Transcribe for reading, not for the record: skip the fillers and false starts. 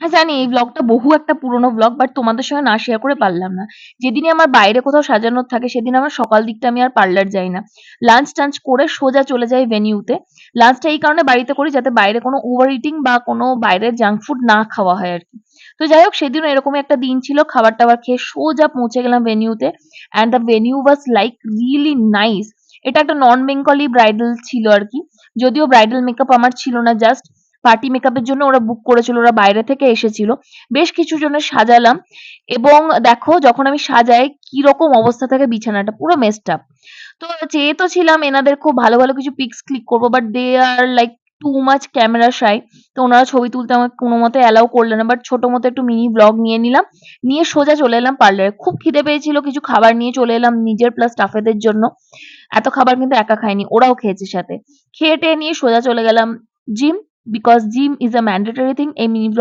হ্যাঁ জানি এই ব্লগটা বহু একটা পুরোনো ব্লগ, বাট তোমাদের সঙ্গে না শেয়ার করে পারলাম না। যেদিনই আমার বাইরে কোথাও সাজানোর থাকে সেদিন আমার সকাল দিকটা আমি আর পার্লার যাই না। লাঞ্চ টাঞ্চ করে সোজা চলে যাই ভেনিউতে। লাঞ্চটা এই কারণে বাড়িতে করি যাতে বাইরে কোনো ওভার ইটিং বা কোনো বাইরের জাঙ্ক ফুড না খাওয়া হয় আর কি। তো যাই হোক সেদিনও এরকমই একটা দিন ছিল, খাবার টাবার খেয়ে সোজা পৌঁছে গেলাম ভেনিউতে। And the venue was like really nice. এটা একটা নন বেঙ্গলি ব্রাইডাল ছিল আর কি। যদিও ব্রাইডাল মেকআপ আমার ছিল না, জাস্ট পার্টি মেকআপের জন্য ওরা বুক করেছিল, ওরা বাইরে থেকে এসেছিল। বেশ কিছু জনের সাজালাম, এবং দেখো যখন আমি সাজাই কিরকম অবস্থা থাকে বিছানাটা, পুরো মেসড আপ। তো চেয়ে তো ছিলাম এনাদের খুব ভালো ভালো কিছু পিক্স ক্লিক করবো, but they are like too much camera shy. তো ওনারা ছবি তুলতে আমাকে কোনো মতে অ্যালাউ করলেন না, বাট ছোট মতো একটু মিনি ব্লগ নিয়ে নিলাম। নিয়ে সোজা চলে এলাম পার্লারে। খুব খিদে পেয়েছিল, কিছু খাবার নিয়ে চলে এলাম নিজের প্লাস স্টাফেদের জন্য। এত খাবার কিন্তু একা খাইনি, ওরাও খেয়েছে সাথে। খেয়ে টেয়ে নিয়ে সোজা চলে গেলাম gym, because gym is a mandatory thing. এই মিনি ব্লগ